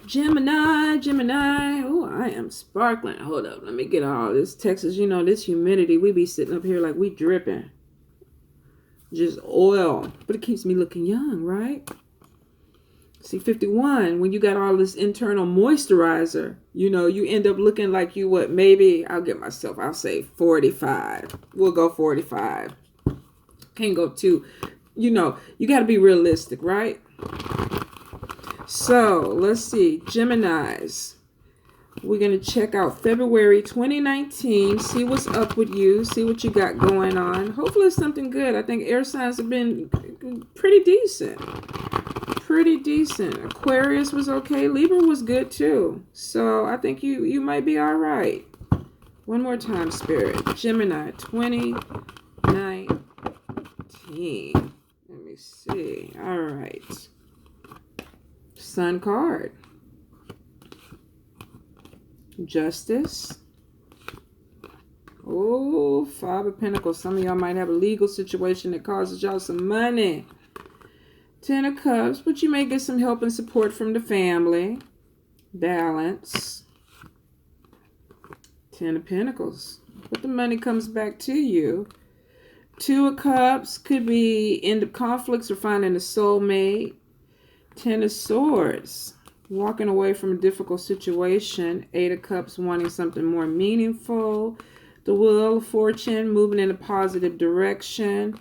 Gemini, Gemini. Oh, I am sparkling. Hold up. Let me get all this Texas. You know, this humidity. We be sitting up here like we dripping. Just oil. But it keeps me looking young, right? See, 51, when you got all this internal moisturizer, you know, you end up looking like you what? Maybe, I'll say 45. We'll go 45. Can't go too, you know, you got to be realistic, right? So, let's see. Geminis. We're going to check out February 2019. See what's up with you. See what you got going on. Hopefully it's something good. I think air signs have been pretty decent. Pretty decent. Aquarius was okay. Libra was good too. So, I think you might be all right. One more time, Spirit. Gemini 2019. Let me see. All right. Sun card. Justice. Oh, Five of Pentacles. Some of y'all might have a legal situation that causes y'all some money. Ten of Cups. But you may get some help and support from the family. Balance. Ten of Pentacles. But the money comes back to you. Two of Cups. Could be end of conflicts or finding a soulmate. Ten of Swords. Walking away from a difficult situation. Eight of Cups, wanting something more meaningful. The Wheel of Fortune, moving in a positive direction.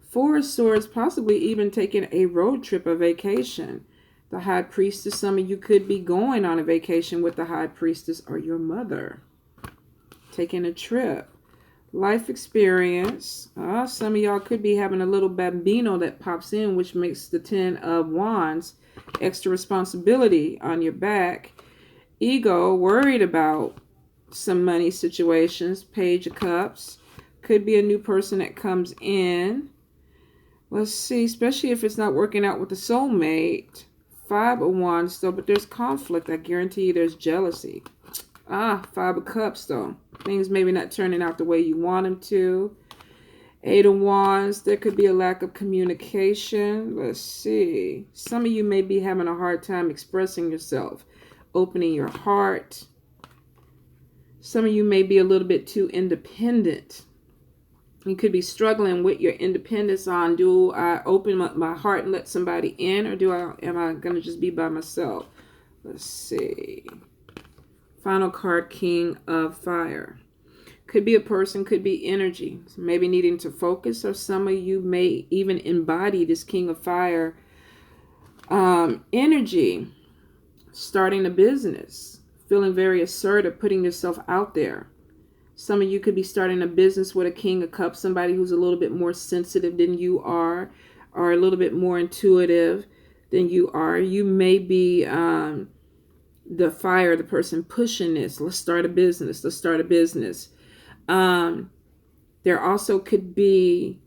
Four of Swords, possibly even taking a road trip, a vacation. The High Priestess, some of you could be going on a vacation with the High Priestess or your mother. Taking a trip. Life experience. Some of y'all could be having a little bambino that pops in, which makes the Ten of Wands. Extra responsibility on your back. Ego, worried about some money situations. Page of Cups. Could be a new person that comes in. Let's see, especially if it's not working out with the soulmate. Five of Wands though, but there's conflict. I guarantee you there's jealousy. Five of Cups though. Things maybe not turning out the way you want them to. Eight of Wands, there could be a lack of communication. Let's see. Some of you may be having a hard time expressing yourself, opening your heart. Some of you may be a little bit too independent. You could be struggling with your independence on, do I open up my heart and let somebody in, or am I going to just be by myself? Let's see. Final card, King of Fire. Could be a person, could be energy. Maybe needing to focus, or some of you may even embody this King of Fire energy. Starting a business. Feeling very assertive, putting yourself out there. Some of you could be starting a business with a King of Cups. Somebody who's a little bit more sensitive than you are, or a little bit more intuitive than you are. You may be the fire, the person pushing this. Let's start a business. Let's start a business. There also could be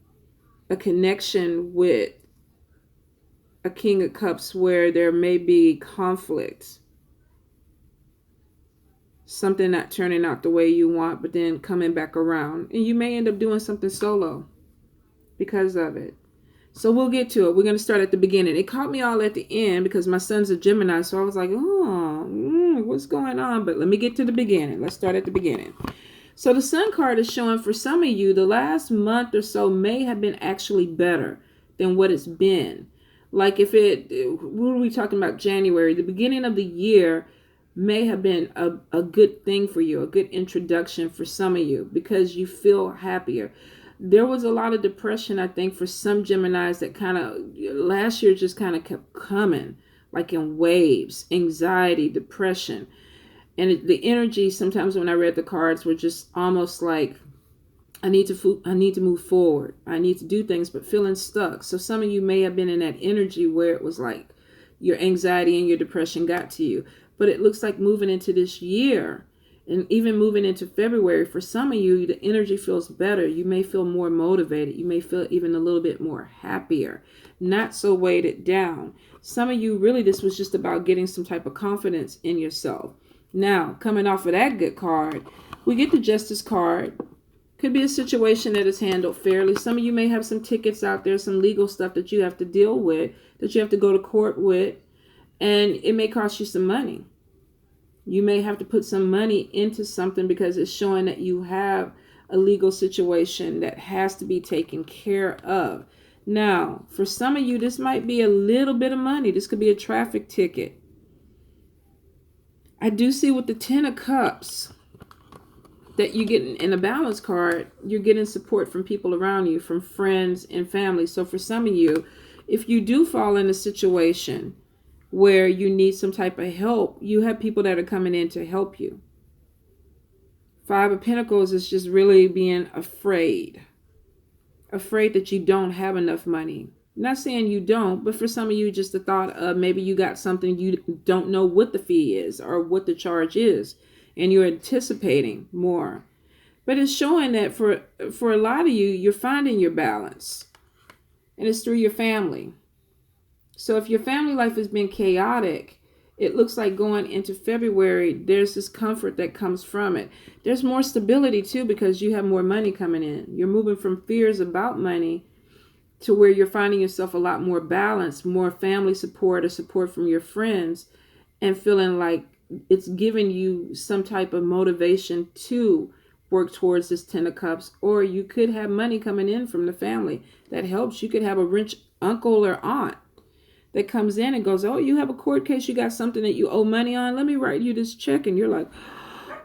a connection with a King of Cups where there may be conflict. Something not turning out the way you want, but then coming back around. And you may end up doing something solo because of it. So we'll get to it. We're going to start at the beginning. It caught me all at the end because my son's a Gemini. So I was like, what's going on? But let me get to the beginning. Let's start at the beginning. So the Sun card is showing for some of you, the last month or so may have been actually better than what it's been. Like what are we talking about? January, the beginning of the year may have been a good thing for you, a good introduction for some of you because you feel happier. There was a lot of depression, I think, for some Geminis that kind of last year just kind of kept coming like in waves, anxiety, depression. And the energy sometimes when I read the cards were just almost like, I need to move forward. I need to do things, but feeling stuck. So some of you may have been in that energy where it was like your anxiety and your depression got to you. But it looks like moving into this year and even moving into February, for some of you, the energy feels better. You may feel more motivated. You may feel even a little bit more happier, not so weighted down. Some of you, really, this was just about getting some type of confidence in yourself. Now, coming off of that good card, we get the Justice card. Could be a situation that is handled fairly. Some of you may have some tickets out there, some legal stuff that you have to deal with, that you have to go to court with. And it may cost you some money. You may have to put some money into something because it's showing that you have a legal situation that has to be taken care of. Now, for some of you, this might be a little bit of money. This could be a traffic ticket. I do see with the 10 of Cups that you get in a balance card, you're getting support from people around you, from friends and family. So for some of you, if you do fall in a situation where you need some type of help, you have people that are coming in to help you. 5 of Pentacles is just really being afraid that you don't have enough money. Not saying you don't, but for some of you, just the thought of maybe you got something you don't know what the fee is or what the charge is, and you're anticipating more. But it's showing that for a lot of you, you're finding your balance, and it's through your family. So if your family life has been chaotic, it looks like going into February, there's this comfort that comes from it. There's more stability too because you have more money coming in. You're moving from fears about money to where you're finding yourself a lot more balanced, more family support or support from your friends, and feeling like it's giving you some type of motivation to work towards this 10 of Cups. Or you could have money coming in from the family that helps. You could have a rich uncle or aunt that comes in and goes, oh, you have a court case, you got something that you owe money on, let me write you this check. And you're like,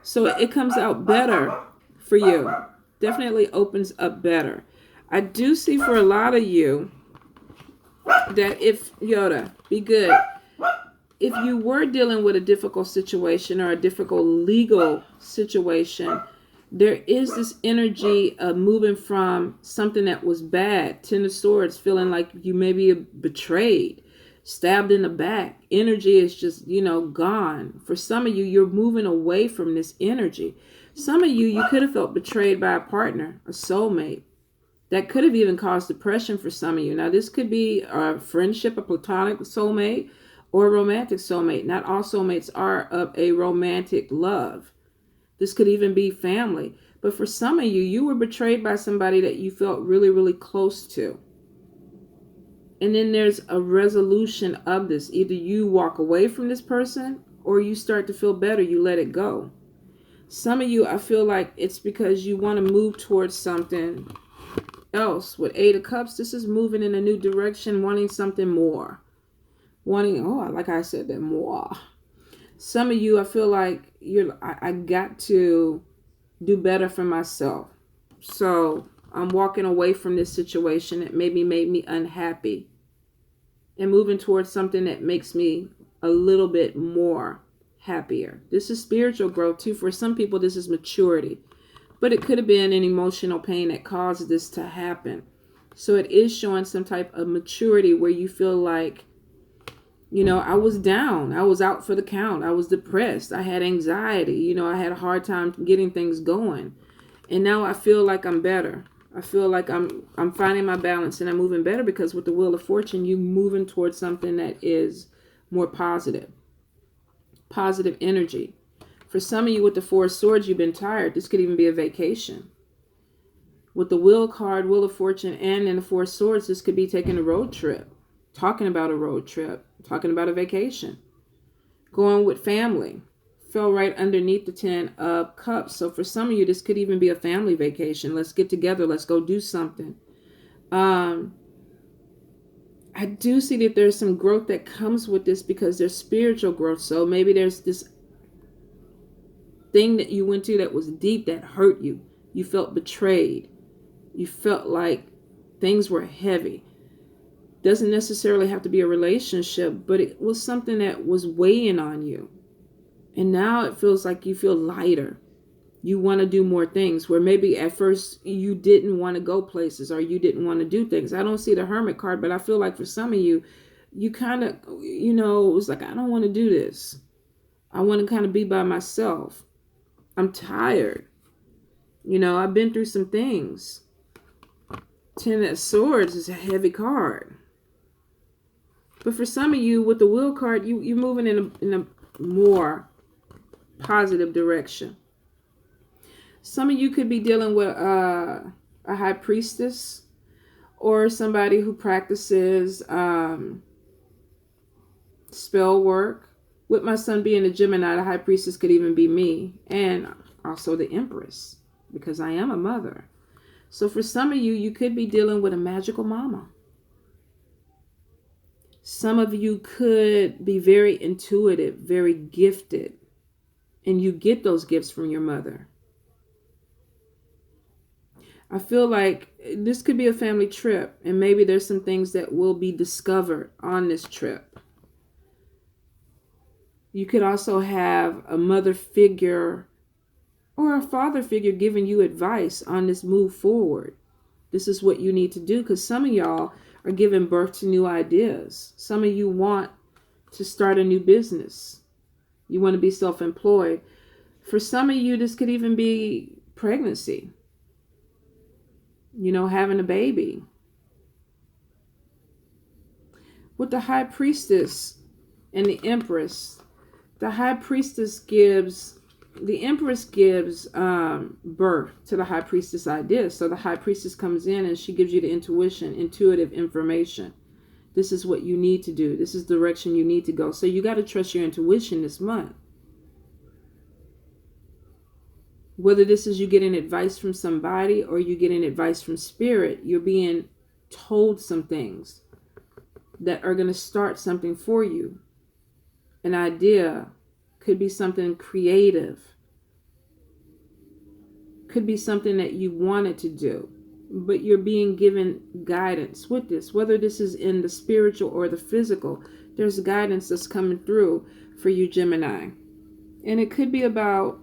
so it comes out better for you. Definitely opens up better. I do see for a lot of you that if, Yoda, be good. If you were dealing with a difficult situation or a difficult legal situation, there is this energy of moving from something that was bad, 10 of Swords, feeling like you may be betrayed, stabbed in the back. Energy is just, gone. For some of you, you're moving away from this energy. Some of you could have felt betrayed by a partner, a soulmate. That could have even caused depression for some of you. Now, this could be a friendship, a platonic soulmate, or a romantic soulmate. Not all soulmates are of a romantic love. This could even be family. But for some of you, you were betrayed by somebody that you felt really, really close to. And then there's a resolution of this. Either you walk away from this person or you start to feel better. You let it go. Some of you, I feel like it's because you want to move towards something else. With 8 of Cups, this is moving in a new direction, wanting something more. Like I said, that more. Some of you, I feel like I got to do better for myself. So I'm walking away from this situation that maybe made me unhappy and moving towards something that makes me a little bit more happier. This is spiritual growth too. For some people, this is maturity, but it could have been an emotional pain that caused this to happen. So it is showing some type of maturity where you feel like, I was down. I was out for the count. I was depressed. I had anxiety. I had a hard time getting things going. And now I feel like I'm better. I feel like I'm finding my balance and I'm moving better because with the Wheel of Fortune, you're moving towards something that is more positive. Positive energy. For some of you with the 4 of Swords, you've been tired. This could even be a vacation. With the Wheel card, Wheel of Fortune, and in the 4 of Swords, this could be taking a road trip. Talking about a road trip. Talking about a vacation. Going with family. Fell right underneath the 10 of Cups. So for some of you, this could even be a family vacation. Let's get together. Let's go do something. I do see that there's some growth that comes with this because there's spiritual growth. So maybe there's this thing that you went to that was deep, that hurt you. You felt betrayed. You felt like things were heavy. Doesn't necessarily have to be a relationship, but it was something that was weighing on you. And now it feels like you feel lighter. You want to do more things where maybe at first you didn't want to go places or you didn't want to do things. I don't see the Hermit card, but I feel like for some of you, you kind of, it was like, I don't want to do this. I want to kind of be by myself. I'm tired. I've been through some things. 10 of Swords is a heavy card. But for some of you, with the Wheel card, you're moving in a more positive direction. Some of you could be dealing with a high priestess or somebody who practices spell work. With my son being a Gemini, the high priestess could even be me, and also the empress, because I am a mother. So for some of you, you could be dealing with a magical mama. Some of you could be very intuitive, very gifted, and you get those gifts from your mother. I feel like this could be a family trip, and maybe there's some things that will be discovered on this trip. You could also have a mother figure or a father figure giving you advice on this move forward. This is what you need to do, because some of y'all are giving birth to new ideas. Some of you want to start a new business. You want to be self-employed. For some of you, this could even be pregnancy. You know, having a baby. With the high priestess and the empress, the high priestess gives, the empress gives birth to the high priestess ideas. So the high priestess comes in and she gives you the intuition, intuitive information. This is what you need to do. This is the direction you need to go. So you got to trust your intuition this month. Whether this is you getting advice from somebody or you getting advice from spirit, you're being told some things that are going to start something for you. An idea could be something creative. Could be something that you wanted to do, but you're being given guidance with this. Whether this is in the spiritual or the physical, there's guidance that's coming through for you, Gemini. And it could be about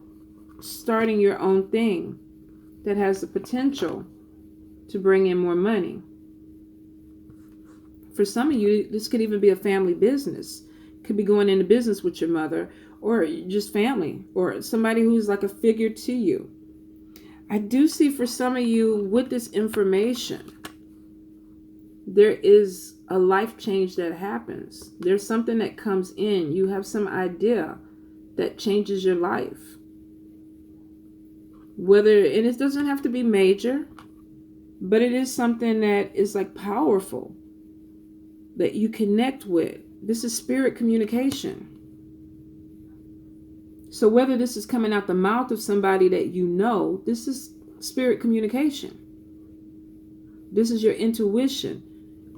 starting your own thing that has the potential to bring in more money. For some of you, this could even be a family business. Could be going into business with your mother, or just family, or somebody who's like a figure to you. I do see for some of you with this information, there is a life change that happens. There's something that comes in. You have some idea that changes your life. And it doesn't have to be major, but it is something that is like powerful that you connect with. This is spirit communication. So whether this is coming out the mouth of somebody that you know, this is spirit communication. This is your intuition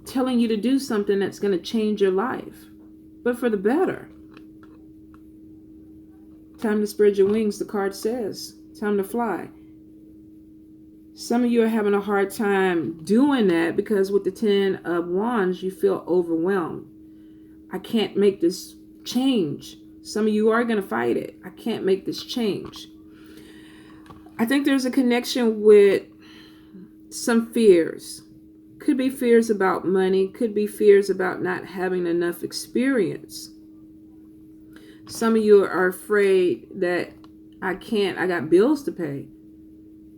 telling you to do something that's going to change your life, but for the better. Time to spread your wings, the card says. Time to fly. Some of you are having a hard time doing that because with the 10 of Wands, you feel overwhelmed. I can't make this change. Some of you are going to fight it. I can't make this change. I think there's a connection with some fears. Could be fears about money. Could be fears about not having enough experience. Some of you are afraid that I got bills to pay.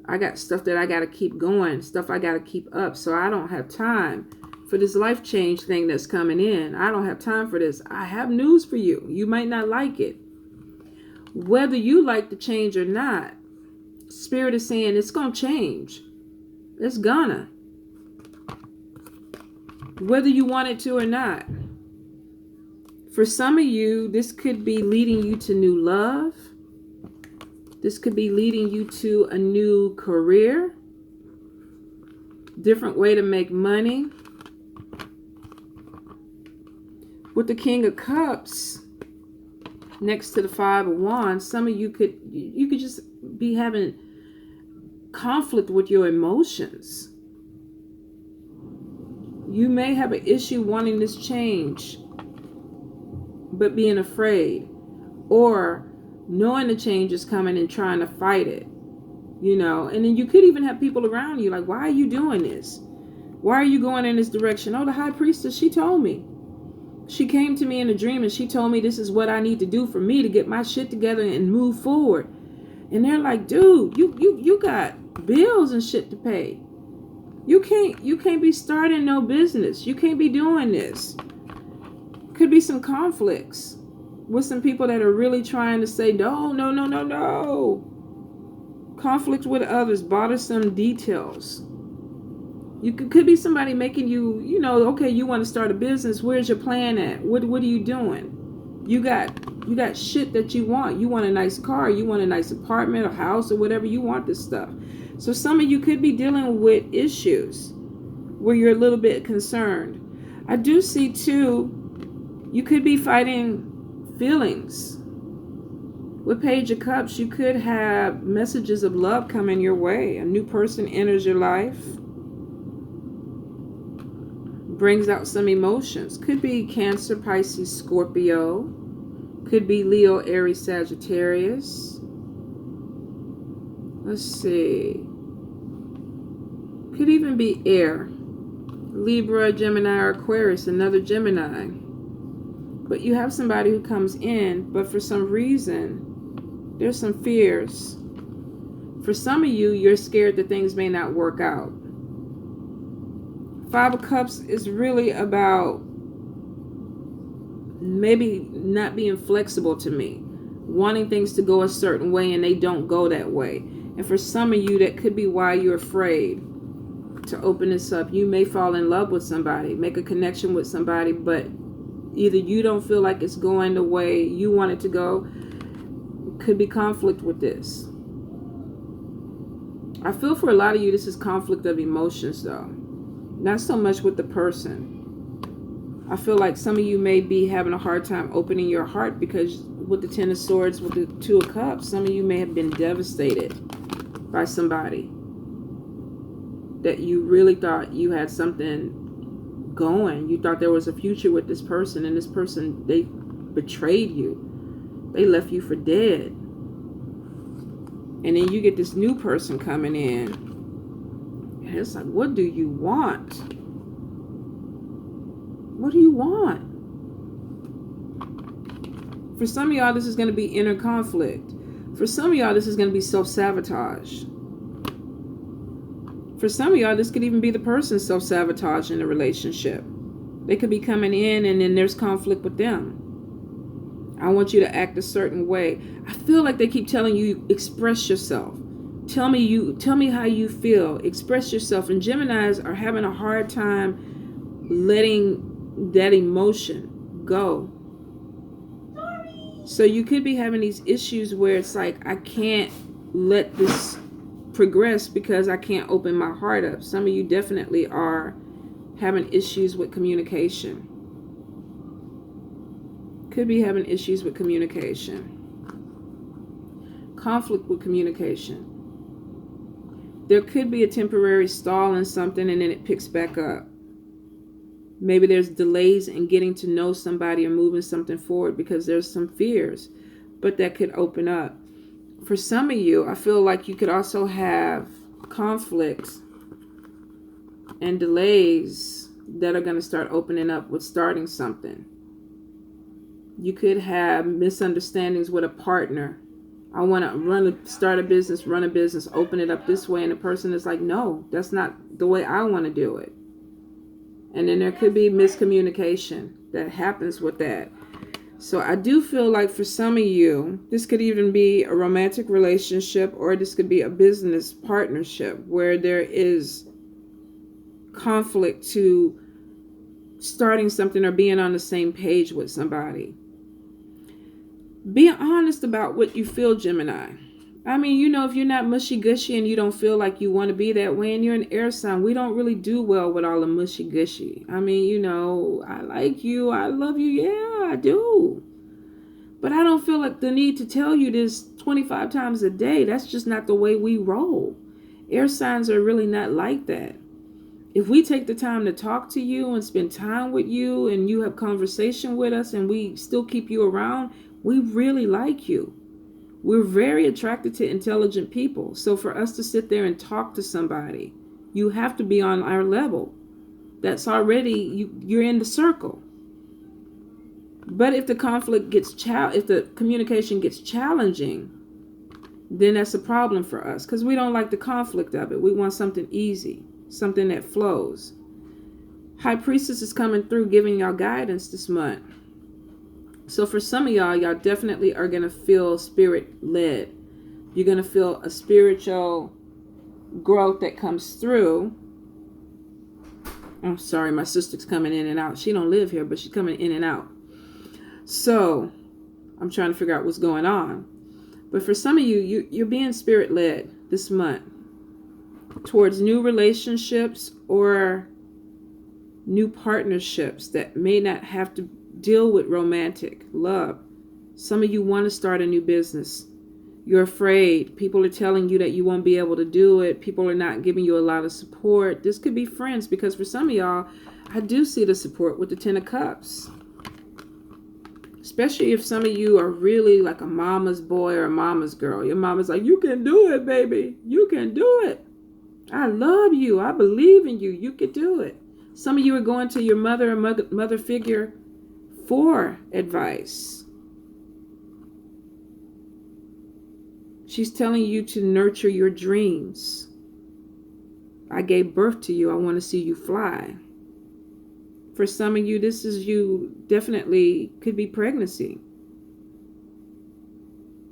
I got stuff that I got to keep going, stuff I got to keep up. So I don't have time for this life change thing that's coming in. I don't have time for this. I have news for you. You might not like it. Whether you like the change or not, Spirit is saying it's going to change. It's gonna. Whether you want it to or not. For some of you, this could be leading you to new love. This could be leading you to a new career. Different way to make money. With the King of Cups next to the 5 of Wands, some of you could just be having conflict with your emotions. You may have an issue wanting this change, but being afraid, or knowing the change is coming and trying to fight it, and then you could even have people around you like, why are you doing this? Why are you going in this direction? Oh, the High Priestess, she told me. She came to me in a dream and she told me this is what I need to do for me to get my shit together and move forward. And they're like, dude, you got bills and shit to pay. You can't be starting no business. You can't be doing this. Could be some conflicts with some people that are really trying to say, no. Conflict with others, bothersome details. Could be somebody making you, okay, you want to start a business. Where's your plan at? What are you doing? You got shit that you want. You want a nice car. You want a nice apartment or house or whatever. You want this stuff. So some of you could be dealing with issues where you're a little bit concerned. I do see too, you could be fighting feelings. With Page of Cups, you could have messages of love coming your way. A new person enters your life, brings out some emotions. Could be Cancer, Pisces, Scorpio. Could be Leo, Aries, Sagittarius. Let's see. Could even be air. Libra, Gemini, or Aquarius, another Gemini. But you have somebody who comes in, but for some reason, there's some fears. For some of you, you're scared that things may not work out. Five of Cups is really about maybe not being flexible to me, wanting things to go a certain way and they don't go that way. And for some of you, that could be why you're afraid to open this up. You may fall in love with somebody, make a connection with somebody, but either you don't feel like it's going the way you want it to go. Could be conflict with this. I feel for a lot of you, this is conflict of emotions though. Not so much with the person. I feel like some of you may be having a hard time opening your heart because with the Ten of Swords, with the Two of Cups, some of you may have been devastated by somebody that you really thought you had something going. You thought there was a future with this person, and this person, they betrayed you. They left you for dead. And then you get this new person coming in. And it's like, what do you want? What do you want? For some of y'all, this is going to be inner conflict. For some of y'all, this is going to be self-sabotage. For some of y'all, this could even be the person self-sabotage in a relationship. They could be coming in and then there's conflict with them. I want you to act a certain way. I feel like they keep telling you, express yourself. Tell me how you feel. Express yourself. And Geminis are having a hard time letting that emotion go. So you could be having these issues where it's like, I can't let this progress because I can't open my heart up. Some of you definitely are having issues with communication. Could be having issues with communication. Conflict with communication. There could be a temporary stall in something and then it picks back up. Maybe there's delays in getting to know somebody or moving something forward because there's some fears, but that could open up. For some of you, I feel like you could also have conflicts and delays that are going to start opening up with starting something. You could have misunderstandings with a partner. I want to start a business, run a business, open it up this way. And the person is like, no, that's not the way I want to do it. And then there could be miscommunication that happens with that. So I do feel like for some of you, this could even be a romantic relationship or this could be a business partnership where there is conflict to starting something or being on the same page with somebody. Be honest about what you feel, Gemini. I mean, if you're not mushy-gushy and you don't feel like you want to be that way and you're an air sign, we don't really do well with all the mushy-gushy. I mean, I like you, I love you, yeah, I do. But I don't feel like the need to tell you this 25 times a day. That's just not the way we roll. Air signs are really not like that. If we take the time to talk to you and spend time with you and you have conversation with us and we still keep you around, we really like you. We're very attracted to intelligent people. So for us to sit there and talk to somebody, you have to be on our level. That's already, you're in the circle. But if the conflict gets, if the communication gets challenging, then that's a problem for us because we don't like the conflict of it. We want something easy, something that flows. High Priestess is coming through giving y'all guidance this month. So for some of y'all definitely are going to feel spirit-led. You're going to feel a spiritual growth that comes through. I'm sorry, my sister's coming in and out. She don't live here, but she's coming in and out. So I'm trying to figure out what's going on. But for some of you, you're being spirit-led this month towards new relationships or new partnerships that may not have to deal with romantic love. Some of you want to start a new business. You're afraid. People are telling you that you won't be able to do it. People are not giving you a lot of support. This could be friends, because for some of y'all, I do see the support with the Ten of Cups. Especially if some of you are really like a mama's boy or a mama's girl. Your mama's like, you can do it, baby. You can do it. I love you. I believe in you. You can do it. Some of you are going to your mother or mother figure for advice. She's telling you to nurture your dreams. I gave birth to you. I want to see you fly. For some of you, this is you definitely could be pregnancy.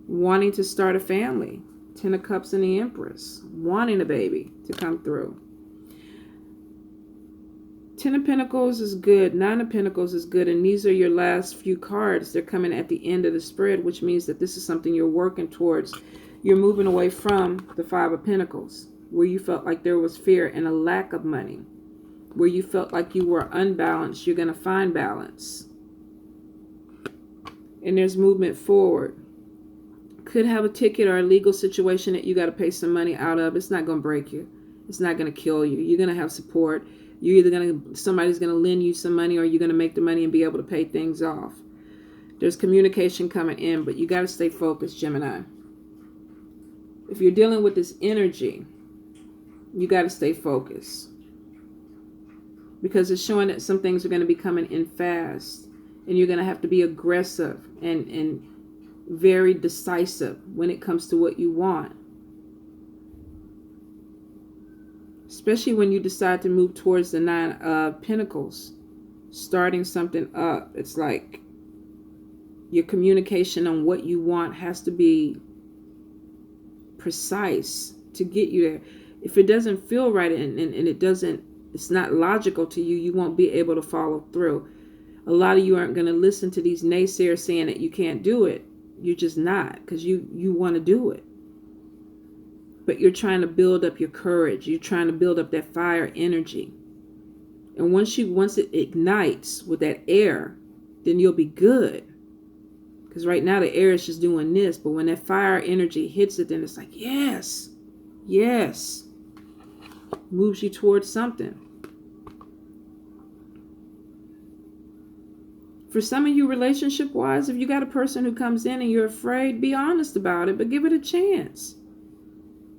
Wanting to start a family. Ten of Cups and the Empress. Wanting a baby to come through. Ten of Pentacles is good. Nine of Pentacles is good. And these are your last few cards. They're coming at the end of the spread, which means that this is something you're working towards. You're moving away from the Five of Pentacles, where you felt like there was fear and a lack of money. Where you felt like you were unbalanced. You're going to find balance. And there's movement forward. Could have a ticket or a legal situation that you got to pay some money out of. It's not going to break you. It's not going to kill you. You're going to have support. You're either somebody's going to lend you some money, or you're going to make the money and be able to pay things off. There's communication coming in, but you got to stay focused, Gemini. If you're dealing with this energy, you got to stay focused. Because it's showing that some things are going to be coming in fast. And you're going to have to be aggressive and very decisive when it comes to what you want. Especially when you decide to move towards the Nine of Pentacles. Starting something up. It's like your communication on what you want has to be precise to get you there. If it doesn't feel right and it's not logical to you, you won't be able to follow through. A lot of you aren't going to listen to these naysayers saying that you can't do it. You're just not, because you want to do it. But you're trying to build up your courage. You're trying to build up that fire energy. And once it ignites with that air, then you'll be good. Because right now the air is just doing this. But when that fire energy hits it, then it's like, yes, yes. Moves you towards something. For some of you, relationship-wise, if you got a person who comes in and you're afraid, be honest about it, but give it a chance.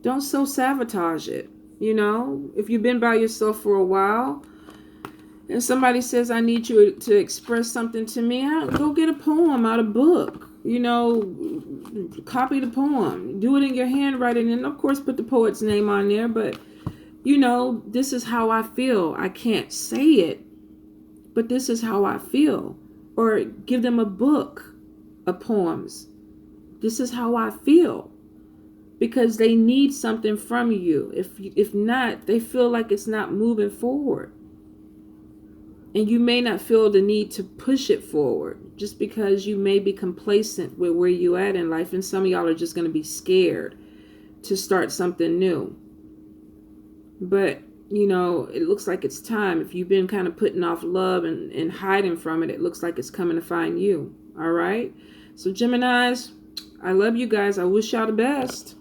Don't so sabotage it. You know, if you've been by yourself for a while and somebody says, I need you to express something to me, go get a poem out of a book. You know, copy the poem. Do it in your handwriting, and of course put the poet's name on there, but you know, this is how I feel. I can't say it, but this is how I feel. Or give them a book of poems. This is how I feel. Because they need something from you. If not, they feel like it's not moving forward. And you may not feel the need to push it forward just because you may be complacent with where you at in life. And some of y'all are just going to be scared to start something new. But, you know, it looks like it's time. If you've been kind of putting off love and hiding from it, it looks like it's coming to find you. All right? So, Geminis, I love you guys. I wish y'all the best.